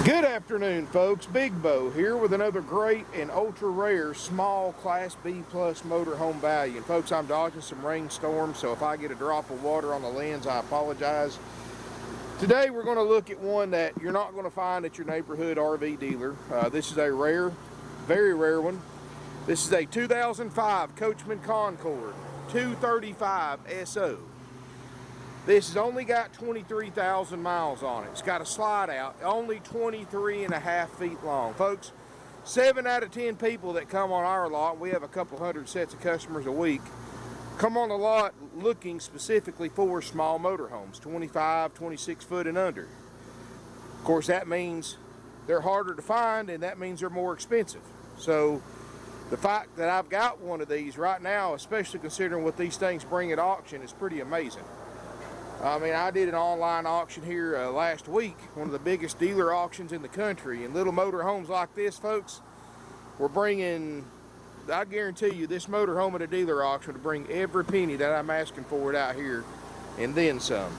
Good afternoon, folks. Big Bo here with another great and ultra rare small Class B plus motorhome value. And folks, I'm dodging some rainstorms, so if I get a drop of water on the lens, I apologize. Today we're going to look at one that you're not going to find at your neighborhood RV dealer. This is a rare, very rare one. This is a 2005 Coachmen Concord 235 SO. This has only got 23,000 miles on it. It's got a slide out, only 23.5 feet long. Folks, 7 out of 10 people that come on our lot, we have a couple hundred sets of customers a week, come on the lot looking specifically for small motorhomes, 25, 26 foot and under. Of course, that means they're harder to find, and that means they're more expensive. So the fact that I've got one of these right now, especially considering what these things bring at auction, is pretty amazing. I mean, I did an online auction here last week, one of the biggest dealer auctions in the country, and little motorhomes like this, folks, we're bringing, I guarantee you, this motorhome at a dealer auction will bring every penny that I'm asking for it out here, and then some.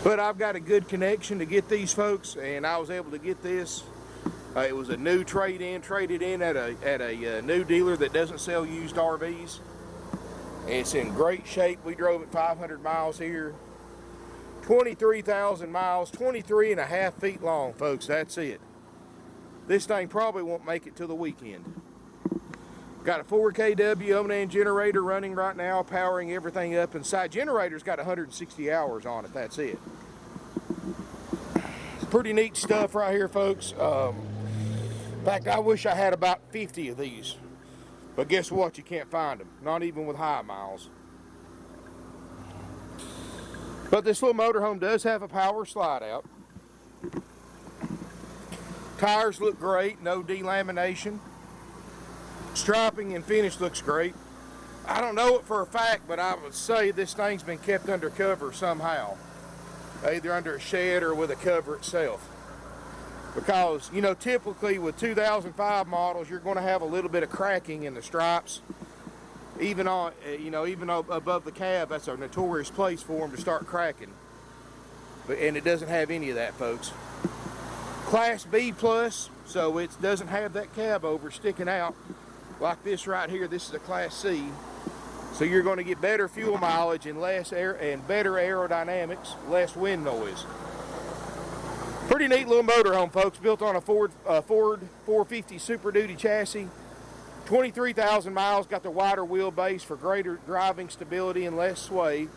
But I've got a good connection to get these folks, and I was able to get this. It was a new trade-in, traded in at a new dealer that doesn't sell used RVs. It's in great shape. We drove it 500 miles here. 23,000 miles, 23.5 feet long, folks. That's it. This thing probably won't make it to the weekend. Got a 4 kW Onan generator running right now, powering everything up inside. Generator's got 160 hours on it. That's it. Pretty neat stuff right here, folks. In fact, I wish I had about 50 of these. But guess what? You can't find them. Not even with high miles. But this little motorhome does have a power slide out. Tires look great. No delamination. Striping and finish looks great. I don't know it for a fact, but I would say this thing's been kept under cover somehow. Either under a shed or with a cover itself. Because, you know, typically with 2005 models, you're going to have a little bit of cracking in the stripes. Even on, even above the cab, that's a notorious place for them to start cracking. And it doesn't have any of that, folks. Class B plus, so it doesn't have that cab over sticking out like this right here. This is a Class C. So you're going to get better fuel mileage and less air and better aerodynamics, less wind noise. Pretty neat little motorhome, folks, built on a Ford 450 Super Duty chassis. 23,000 miles, got the wider wheelbase for greater driving stability and less sway.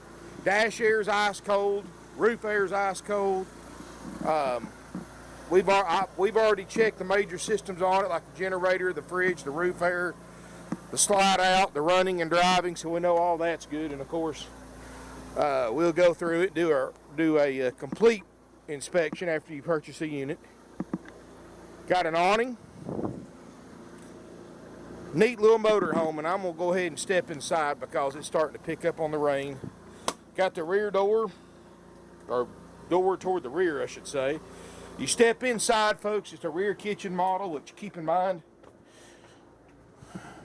Dash air's ice cold, roof air's ice cold. We've already checked the major systems on it, like the generator, the fridge, the roof air, the slide out, the running and driving, so we know all that's good. And of course, we'll go through it, do a complete inspection after you purchase a unit. Got an awning. Neat little motorhome, and I'm going to go ahead and step inside because it's starting to pick up on the rain. Got the rear door, or door toward the rear, I should say. You step inside, folks, it's a rear kitchen model, which keep in mind,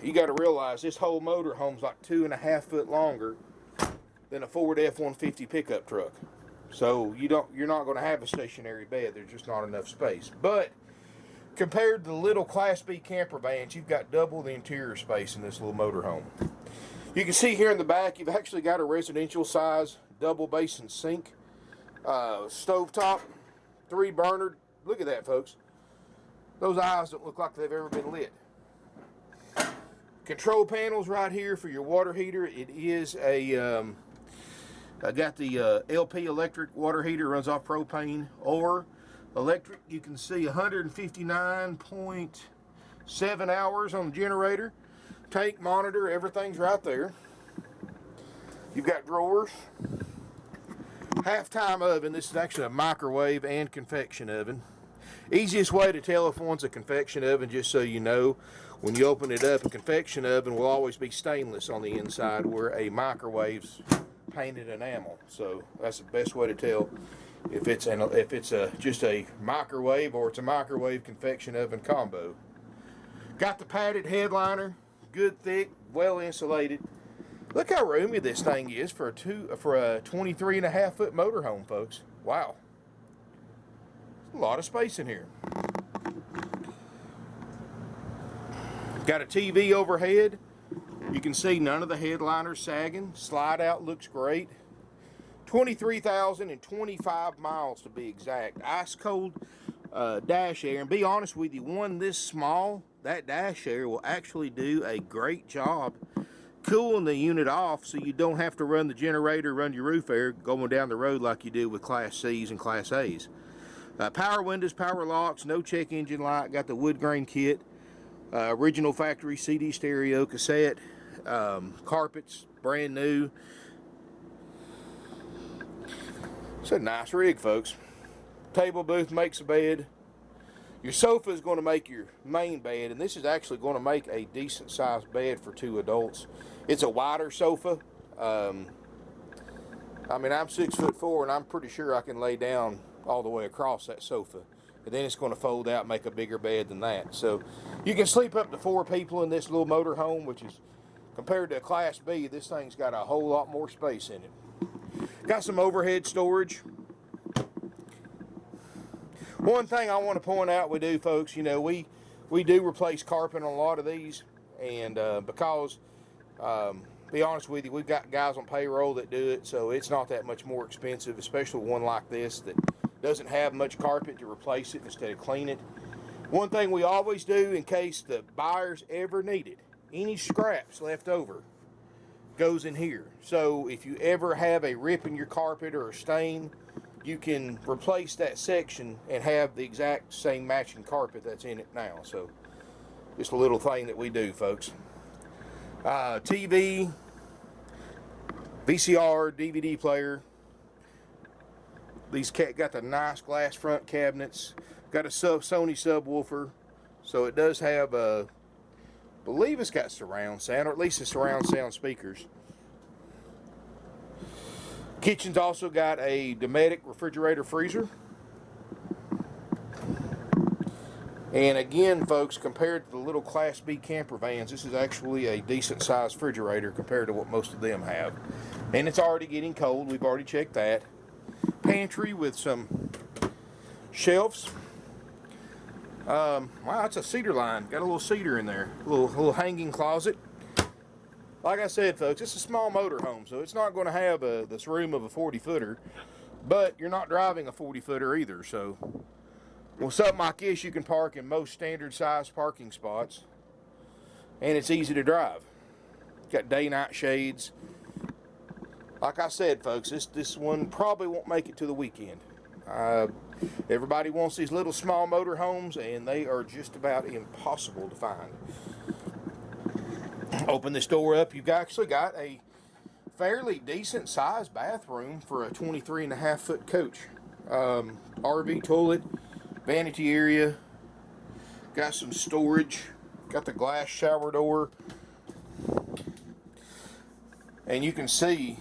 you got to realize this whole motorhome's like 2.5 foot longer than a Ford F-150 pickup truck. So you're not going to have a stationary bed. There's just not enough space. But compared to the little Class B camper vans, you've got double the interior space in this little motorhome. You can see here in the back, you've actually got a residential size double basin sink, stovetop, 3 burner. Look at that, folks. Those eyes don't look like they've ever been lit. Control panels right here for your water heater. It is a I got the LP electric water heater, runs off propane or electric. You can see 159.7 hours on the generator. Tank monitor, everything's right there. You've got drawers. Half-time oven. This is actually a microwave and convection oven. Easiest way to tell if one's a convection oven, just so you know, when you open it up, a convection oven will always be stainless on the inside, where a microwave's painted enamel. So that's the best way to tell if it's just a microwave or it's a microwave convection oven combo. Got the padded headliner, good thick, well insulated. Look how roomy this thing is for a 23.5 foot motorhome, folks. Wow. A lot of space in here. Got a TV overhead. You can see none of the headliners sagging. Slide out looks great. 23,025 miles to be exact. Ice cold dash air. And be honest with you, one this small, that dash air will actually do a great job cooling the unit off, so you don't have to run the generator, run your roof air going down the road like you do with Class C's and Class A's. Power windows, power locks, no check engine light. Got the wood grain kit. Original factory CD stereo, cassette, carpets, brand new. It's a nice rig, folks. Table booth makes a bed. Your sofa is going to make your main bed, and this is actually going to make a decent sized bed for 2 adults. It's a wider sofa. I mean, I'm 6'4", and I'm pretty sure I can lay down all the way across that sofa. And then it's going to fold out and make a bigger bed than that. So you can sleep up to 4 people in this little motor home, which is, compared to a Class B, this thing's got a whole lot more space in it. Got some overhead storage. One thing I want to point out we do, folks, you know, we do replace carpet on a lot of these. And because, be honest with you, we've got guys on payroll that do it, so it's not that much more expensive, especially one like this that doesn't have much carpet, to replace it instead of clean it. One thing we always do in case the buyers ever need it, any scraps left over goes in here. So if you ever have a rip in your carpet or a stain, you can replace that section and have the exact same matching carpet that's in it now. So just a little thing that we do, folks. TV, VCR, DVD player. These got the nice glass front cabinets. Got a Sony subwoofer, so it does have a, I believe it's got surround sound, or at least it's surround sound speakers. Kitchen's also got a Dometic refrigerator freezer. And again, folks, compared to the little Class B camper vans, this is actually a decent sized refrigerator compared to what most of them have. And it's already getting cold. We've already checked that. Pantry with some shelves. Wow, it's a cedar line. Got a little cedar in there. A little hanging closet. Like I said, folks, it's a small motor home, so it's not going to have this room of a 40-footer, but you're not driving a 40-footer either. So, well, something like this you can park in most standard size parking spots, and it's easy to drive. Got day-night shades. Like I said, folks, this one probably won't make it to the weekend. Everybody wants these little small motor homes, and they are just about impossible to find. Open this door up. You've actually got a fairly decent sized bathroom for a 23.5-foot coach. RV toilet, vanity area. Got some storage. Got the glass shower door. And you can see,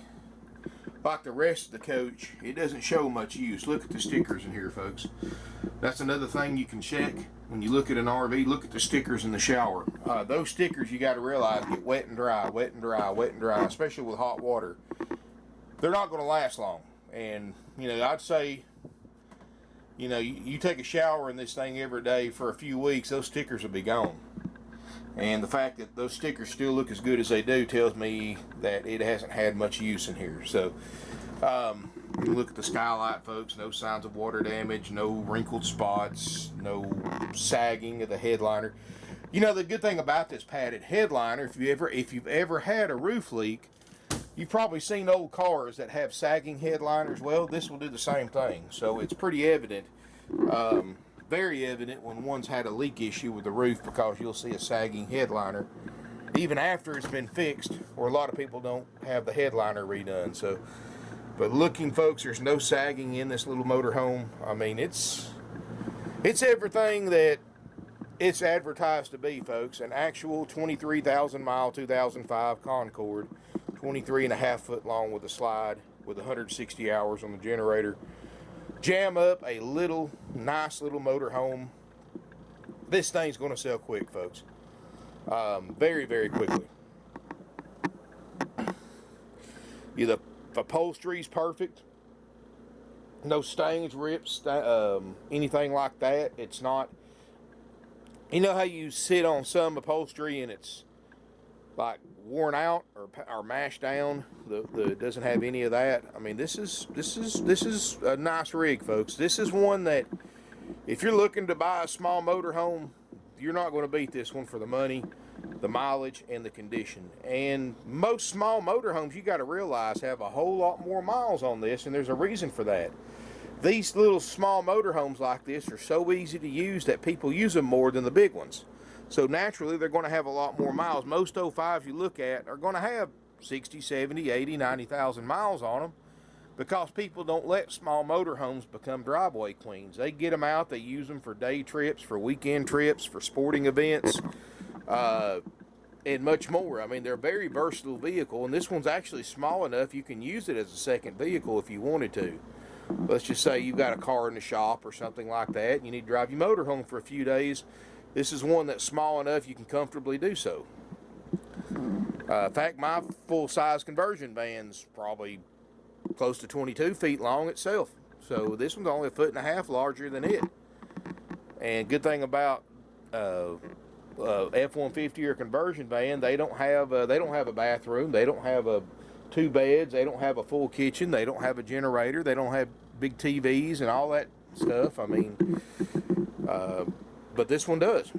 like the rest of the coach, it doesn't show much use. Look at the stickers in here, folks. That's another thing you can check when you look at an RV. Look at the stickers in the shower. Those stickers, you got to realize, get wet and dry, wet and dry, wet and dry, especially with hot water. They're not going to last long. And, you know, I'd say, you know, you take a shower in this thing every day for a few weeks, those stickers will be gone. And the fact that those stickers still look as good as they do tells me that it hasn't had much use in here. So, you look at the Skylight, folks. No signs of water damage, no wrinkled spots, no sagging of the headliner. You know, the good thing about this padded headliner, if you've ever had a roof leak, you've probably seen old cars that have sagging headliners. Well, this will do the same thing. So it's pretty evident. Very evident when one's had a leak issue with the roof, because you'll see a sagging headliner even after it's been fixed, or a lot of people don't have the headliner redone. So, but looking, folks, there's no sagging in this little motorhome. I mean, it's everything that it's advertised to be, folks. An actual 23,000 mile 2005 Concord, 23.5 foot long with a slide, with 160 hours on the generator. Jam up a nice little motorhome. This thing's going to sell quick, folks. Very, very quickly. The upholstery's perfect. No stains, rips, anything like that. It's not, you know how you sit on some upholstery and it's like worn out or mashed down. The doesn't have any of that. I mean, this is a nice rig, folks. This is one that if you're looking to buy a small motorhome, you're not going to beat this one for the money, the mileage, and the condition. And most small motorhomes, you got to realize, have a whole lot more miles on this, and there's a reason for that. These little small motorhomes like this are so easy to use that people use them more than the big ones. So naturally, they're going to have a lot more miles. Most 05s you look at are going to have 60, 70, 80, 90,000 miles on them because people don't let small motorhomes become driveway queens. They get them out, they use them for day trips, for weekend trips, for sporting events, and much more. I mean, they're a very versatile vehicle, and this one's actually small enough you can use it as a second vehicle if you wanted to. Let's just say you've got a car in the shop or something like that, and you need to drive your motorhome for a few days. This is one that's small enough you can comfortably do so. In fact, my full-size conversion van's probably close to 22 feet long itself. So this one's only 1.5 feet larger than it. And good thing about F-150 or conversion van, they don't have a bathroom, they don't have 2 beds, they don't have a full kitchen, they don't have a generator, they don't have big TVs and all that stuff. I mean, but this one does.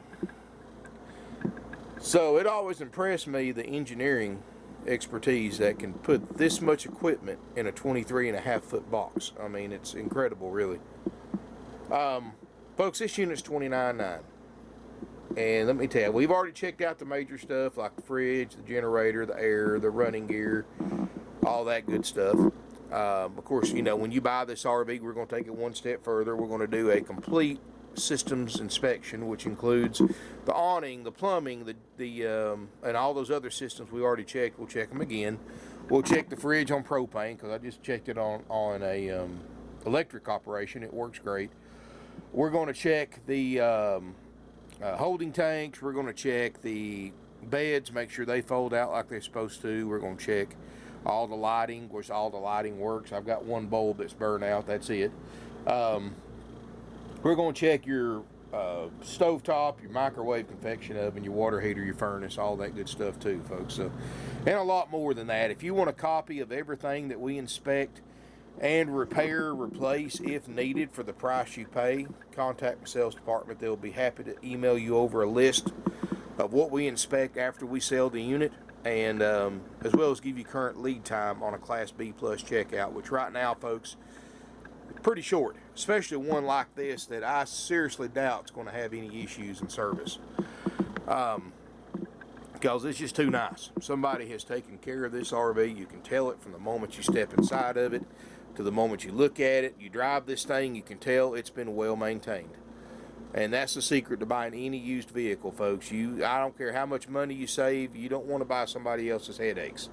So it always impressed me, the engineering expertise that can put this much equipment in a 23.5 foot box. I mean, it's incredible, really. Folks, this unit's $29,900. And let me tell you, we've already checked out the major stuff like the fridge, the generator, the air, the running gear, all that good stuff. Of course, you know, when you buy this RV, we're going to take it one step further. We're going to do a complete systems inspection, which includes the awning, the plumbing, and all those other systems we already checked. We'll check them again. We'll check the fridge on propane because I just checked it on a electric operation. It works great. We're going to check the holding tanks. We're going to check the beds, make sure they fold out like they're supposed to. We're going to check all the lighting, which all the lighting works. I've got one bulb that's burned out. That's it. We're going to check your stovetop, your microwave convection oven, your water heater, your furnace, all that good stuff too, folks. So, and a lot more than that. If you want a copy of everything that we inspect and repair, replace if needed for the price you pay, contact the sales department. They'll be happy to email you over a list of what we inspect after we sell the unit, and as well as give you current lead time on a Class B plus checkout, which right now, folks, is pretty short, especially one like this that I seriously doubt is going to have any issues in service. Because it's just too nice. Somebody has taken care of this RV. You can tell it from the moment you step inside of it to the moment you look at it. You drive this thing, you can tell it's been well maintained. And that's the secret to buying any used vehicle, folks. I don't care how much money you save, you don't want to buy somebody else's headaches.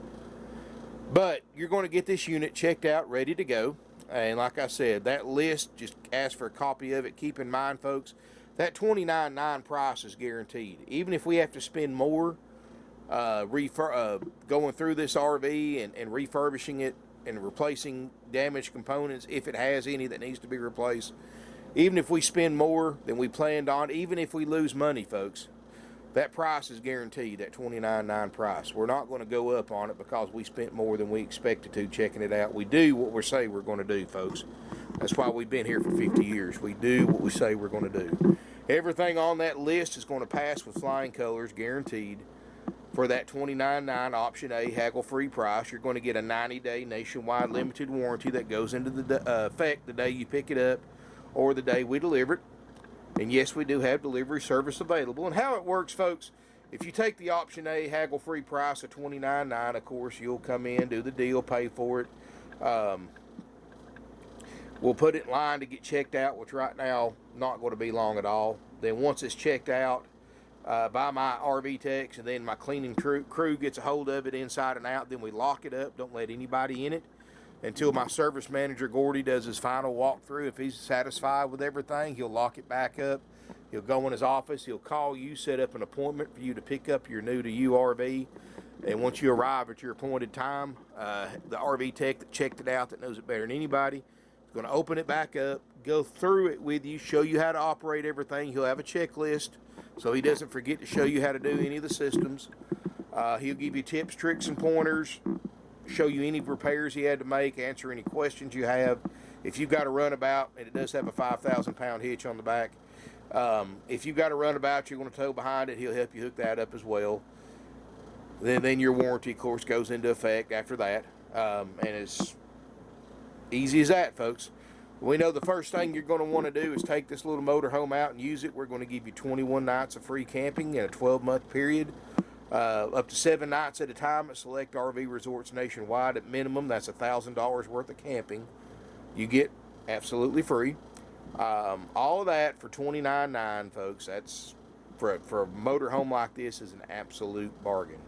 But you're going to get this unit checked out, ready to go. And like I said, that list, just ask for a copy of it. Keep in mind, folks, that $29,900 price is guaranteed. Even if we have to spend more going through this RV and refurbishing it and replacing damaged components, if it has any that needs to be replaced, even if we spend more than we planned on, even if we lose money, folks, that price is guaranteed, that $29,900 price. We're not going to go up on it because we spent more than we expected to checking it out. We do what we say we're going to do, folks. That's why we've been here for 50 years. We do what we say we're going to do. Everything on that list is going to pass with flying colors, guaranteed. For that $29,900 option A haggle-free price, you're going to get a 90-day nationwide limited warranty that goes into the effect the day you pick it up or the day we deliver it. And yes, we do have delivery service available. And how it works, folks, if you take the option A haggle-free price of $29,900, of course, you'll come in, do the deal, pay for it. We'll put it in line to get checked out, which right now not going to be long at all. Then once it's checked out by my RV techs, and then my cleaning crew gets a hold of it inside and out, then we lock it up, don't let anybody in it until my service manager, Gordy, does his final walkthrough. If he's satisfied with everything, he'll lock it back up. He'll go in his office, he'll call you, set up an appointment for you to pick up your new-to-you RV. And once you arrive at your appointed time, the RV tech that checked it out, that knows it better than anybody, He's going to open it back up, go through it with you, show you how to operate everything. He'll have a checklist so he doesn't forget to show you how to do any of the systems. He'll give you tips, tricks, and pointers, show you any repairs he had to make, answer any questions you have. If you've got a runabout, and it does have a 5,000-pound hitch on the back, if you've got a runabout you're going to tow behind it, he'll help you hook that up as well. Then your warranty, of course, goes into effect after that. And it's easy as that, folks. We know the first thing you're going to want to do is take this little motorhome out and use it. We're going to give you 21 nights of free camping in a 12-month period. Up to 7 nights at a time at select RV resorts nationwide. At minimum, that's $1,000 worth of camping you get absolutely free. All of that for $29.9, folks. That's for a motorhome like this is an absolute bargain.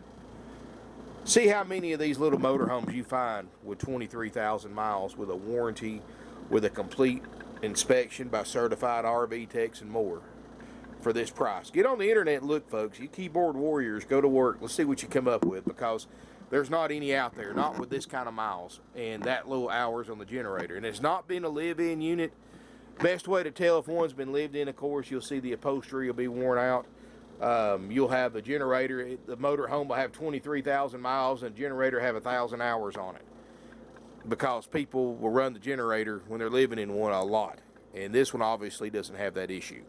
See how many of these little motorhomes you find with 23,000 miles, with a warranty, with a complete inspection by certified RV techs and more for this price. Get on the internet and look, folks. You keyboard warriors, go to work. Let's see what you come up with, because there's not any out there, not with this kind of miles and that little hours on the generator. And it's not been a live-in unit. Best way to tell if one's been lived in, of course, you'll see the upholstery will be worn out. You'll have a generator. The motorhome will have 23,000 miles and the generator have 1,000 hours on it, because people will run the generator when they're living in one a lot. And this one obviously doesn't have that issue.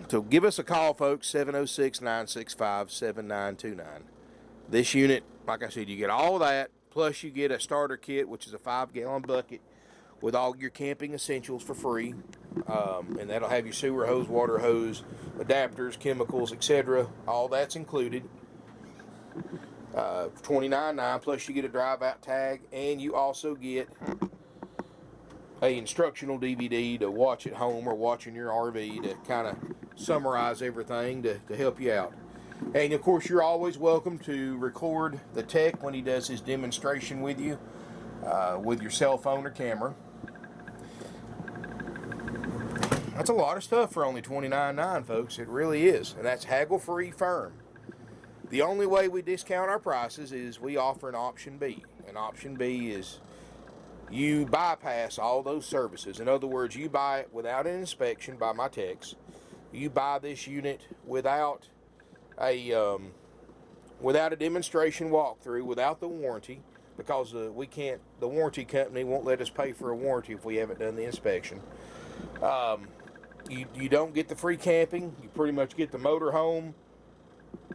So give us a call, folks, 706-965-7929. This unit, like I said, you get all of that, plus you get a starter kit, which is a 5-gallon bucket with all your camping essentials for free. And that'll have your sewer hose, water hose, adapters, chemicals, etc. All that's included. $29.9, plus you get a drive-out tag, and you also get a instructional DVD to watch at home or watch in your RV to kind of summarize everything to help you out. And of course, you're always welcome to record the tech when he does his demonstration with you with your cell phone or camera. That's a lot of stuff for only $29.9, folks. It really is. And that's haggle-free firm. The only way we discount our prices is we offer an option B. And option B is you bypass all those services. In other words, you buy it without an inspection by my techs. You buy this unit without a demonstration walkthrough, without the warranty, because the warranty company won't let us pay for a warranty if we haven't done the inspection. You don't get the free camping. You pretty much get the motorhome,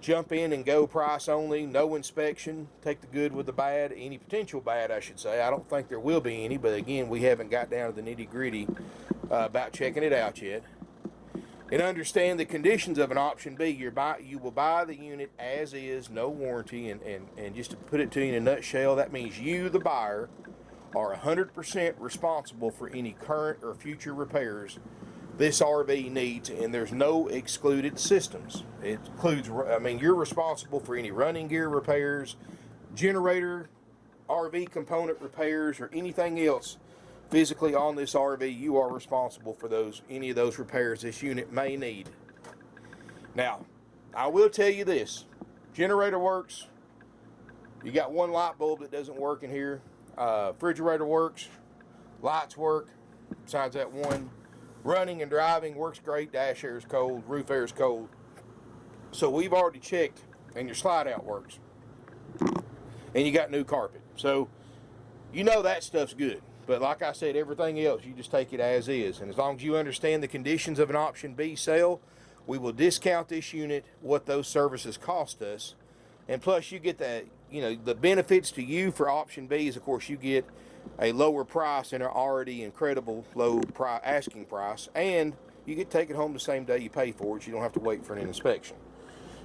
jump in and go price only, no inspection, take the good with the bad, any potential bad, I should say. I don't think there will be any, but again, we haven't got down to the nitty-gritty about checking it out yet. And understand the conditions of an option B. You will buy the unit as is, no warranty, and just to put it to you in a nutshell, that means you, the buyer, are 100% responsible for any current or future repairs this RV needs, and there's no excluded systems. It includes, you're responsible for any running gear repairs, generator, RV component repairs, or anything else physically on this RV. You are responsible for any of those repairs this unit may need. Now, I will tell you this. Generator works. You got one light bulb that doesn't work in here. Refrigerator works. Lights work. Besides that one. Running and driving works great. Dash air is cold. Roof air is cold. So we've already checked, and your slide out works. And you got new carpet. So you know that stuff's good. But like I said, everything else, you just take it as is. And as long as you understand the conditions of an option B sale, we will discount this unit, what those services cost us. And plus you get the benefits to you for option B is, of course, you get a lower price and an already incredible low asking price, and you get to take it home the same day you pay for it. You don't have to wait for an inspection.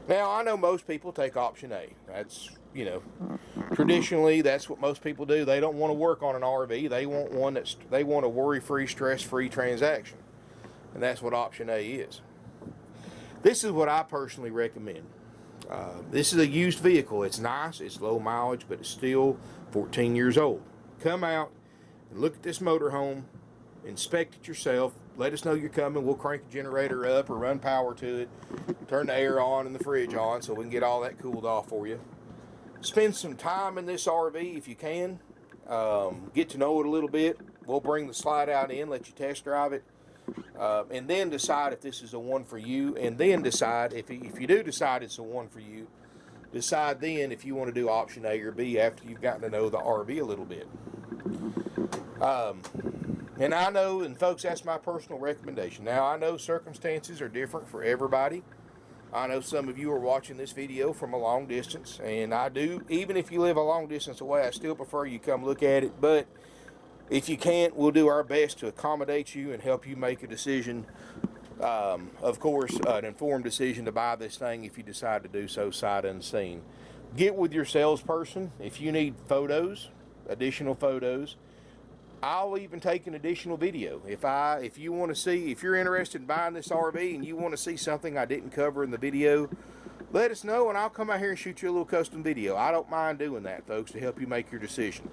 Now, I know most people take option A. That's, traditionally that's what most people do. They don't want to work on an RV. They want a worry-free, stress-free transaction, and that's what option A is. This is what I personally recommend. This is a used vehicle. It's nice, it's low mileage, but it's still 14 years old. Come out and look at this motorhome, inspect it yourself, let us know you're coming. We'll crank the generator up or run power to it, turn the air on and the fridge on so we can get all that cooled off for you. Spend some time in this RV if you can. get to know it a little bit. We'll bring the slide out in, let you test drive it, and then decide if this is a one for you, and then decide if you do decide it's a one for you, decide then if you want to do option A or B after you've gotten to know the RV a little bit. And I know, and folks, that's my personal recommendation. Now, I know circumstances are different for everybody. I know some of you are watching this video from a long distance, and I do, even if you live a long distance away, I still prefer you come look at it. But if you can't, we'll do our best to accommodate you and help you make a decision. Of course, an informed decision to buy this thing if you decide to do so sight unseen. Get with your salesperson if you need photos, additional photos. I'll even take an additional video. If you want to see, if you're interested in buying this RV and you want to see something I didn't cover in the video, let us know and I'll come out here and shoot you a little custom video. I don't mind doing that, folks, to help you make your decision.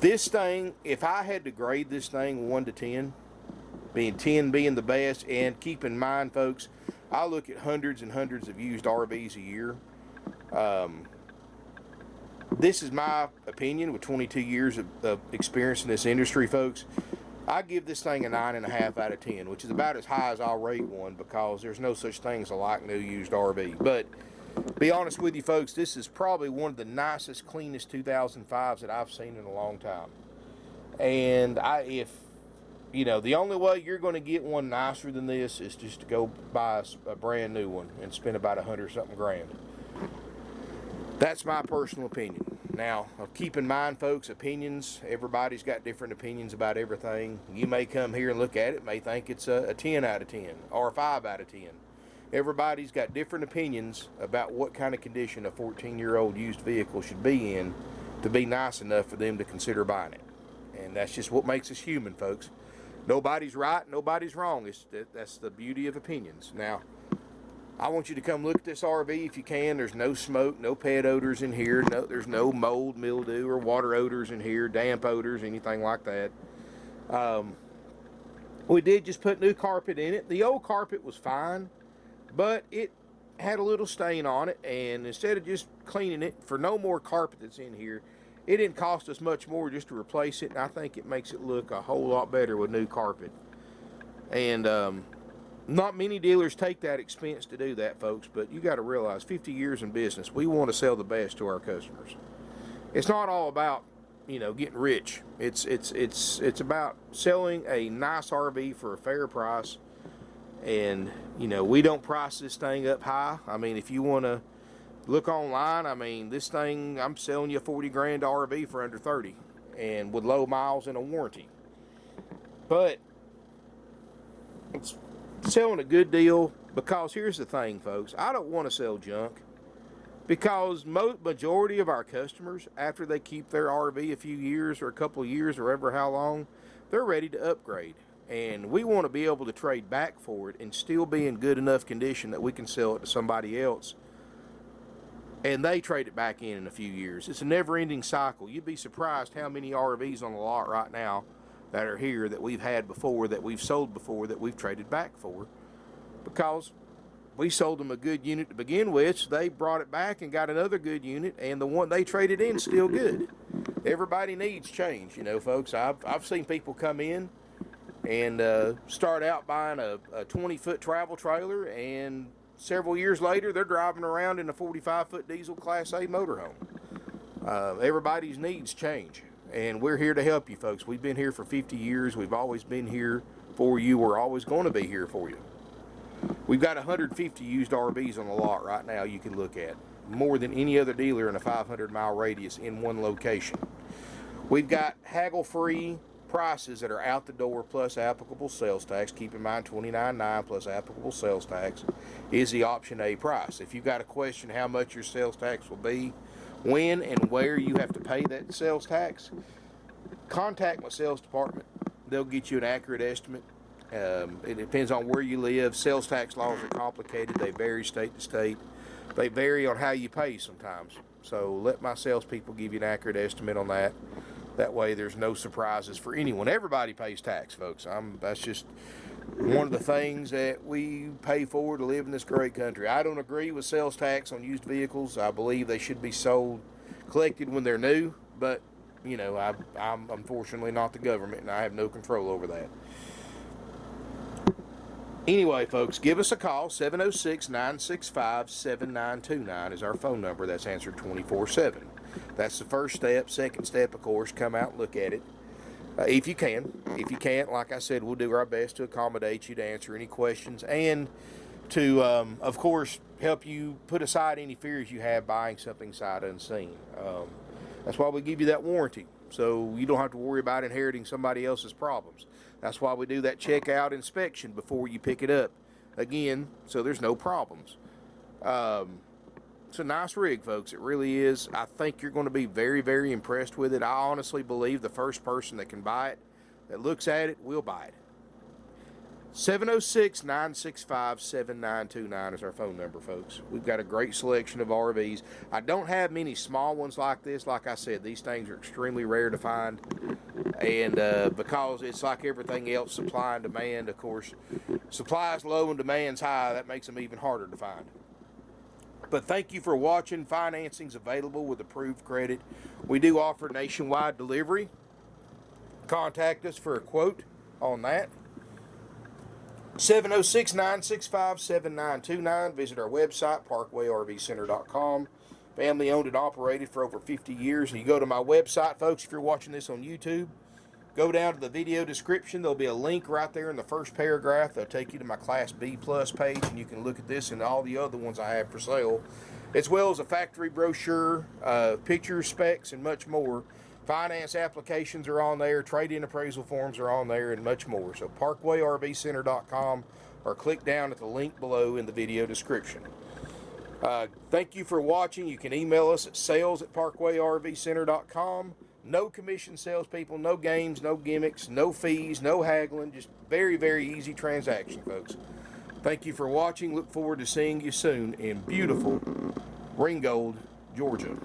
This thing, if I had to grade this thing 1 to 10, being 10 being the best, and keep in mind, folks, I look at hundreds and hundreds of used RVs a year. This is my opinion with 22 years of experience in this industry, folks. I give this thing a 9.5 out of 10, which is about as high as I'll rate one because there's no such thing as a like new used RV. But be honest with you, folks, this is probably one of the nicest, cleanest 2005s that I've seen in a long time. And the only way you're going to get one nicer than this is just to go buy a brand new one and spend about $100-something grand. That's my personal opinion. Now, keep in mind, folks, opinions, everybody's got different opinions about everything. You may come here and look at it, may think it's a 10 out of 10 or a 5 out of 10. Everybody's got different opinions about what kind of condition a 14-year-old used vehicle should be in to be nice enough for them to consider buying it. And that's just what makes us human, folks. Nobody's right, nobody's wrong. That's the beauty of opinions. Now, I want you to come look at this RV if you can. There's no smoke, no pet odors in here. There's no mold, mildew, or water odors in here, damp odors, anything like that. We did just put new carpet in it. The old carpet was fine, but it had a little stain on it, and instead of just cleaning it for no more carpet that's in here, it didn't cost us much more just to replace it, and I think it makes it look a whole lot better with new carpet. And not many dealers take that expense to do that, folks, but you got to realize 50 years in business, we want to sell the best to our customers. It's not all about, getting rich. It's about selling a nice RV for a fair price. And, we don't price this thing up high. I mean, if you want to look online, this thing, I'm selling you a 40 grand RV for under 30 and with low miles and a warranty. But it's selling a good deal because here's the thing, folks. I don't want to sell junk because majority of our customers, after they keep their RV a few years or a couple of years or ever how long, they're ready to upgrade. And we want to be able to trade back for it and still be in good enough condition that we can sell it to somebody else and they trade it back in a few years. It's a never-ending cycle. You'd be surprised how many RVs on the lot right now that are here that we've had before, that we've sold before, that we've traded back for, because we sold them a good unit to begin with, so they brought it back and got another good unit, and the one they traded in is still good. Everybody needs change, folks. I've seen people come in and start out buying a 20-foot travel trailer, and several years later they're driving around in a 45-foot diesel Class A motorhome. Everybody's needs change. And we're here to help you, folks. We've been here for 50 years. We've always been here for you. We're always going to be here for you. We've got 150 used RVs on the lot right now you can look at. More than any other dealer in a 500-mile radius in one location. We've got haggle-free prices that are out the door plus applicable sales tax. Keep in mind $29.9 plus applicable sales tax is the option A price. If you've got a question how much your sales tax will be, when and where you have to pay that sales tax, contact my sales department. They'll get you an accurate estimate. It depends on where you live. Sales tax laws are complicated. They vary state to state. They vary on how you pay sometimes. So let my salespeople give you an accurate estimate on that. That way there's no surprises for anyone. Everybody pays tax, folks. That's just one of the things that we pay for to live in this great country. I don't agree with sales tax on used vehicles. I believe they should be collected when they're new, but you know, I'm unfortunately not the government, and I have no control over that. Anyway, folks, give us a call. 706-965-7929 is our phone number. That's answered 24/7. That's the first step. Second step, of course, come out and look at it. If you can. If you can't, like I said, we'll do our best to accommodate you, to answer any questions, and to, of course, help you put aside any fears you have buying something sight unseen. That's why we give you that warranty, so you don't have to worry about inheriting somebody else's problems. That's why we do that checkout inspection before you pick it up. Again, so there's no problems. It's a nice rig, folks. It really is. I think you're going to be very, very impressed with it. I honestly believe the first person that can buy it, that looks at it, will buy it. 706-965-7929 is our phone number, folks. We've got a great selection of RVs. I don't have many small ones like this. Like I said, these things are extremely rare to find. And because it's like everything else, supply and demand, of course. Supply is low and demand's high. That makes them even harder to find. But thank you for watching. Financing's available with approved credit. We do offer nationwide delivery. Contact us for a quote on that. 706-965-7929. Visit our website, parkwayrvcenter.com. Family owned and operated for over 50 years. And you go to my website, folks, if you're watching this on YouTube, go down to the video description. There'll be a link right there in the first paragraph. They'll take you to my Class B Plus page, and you can look at this and all the other ones I have for sale, as well as a factory brochure, pictures, specs, and much more. Finance applications are on there, trade-in appraisal forms are on there, and much more. So parkwayrvcenter.com, or click down at the link below in the video description. Thank you for watching. You can email us at sales@parkwayrvcenter.com. No commission salespeople, no games, no gimmicks, no fees, no haggling. Just very, very easy transaction, folks. Thank you for watching. Look forward to seeing you soon in beautiful Ringgold, Georgia.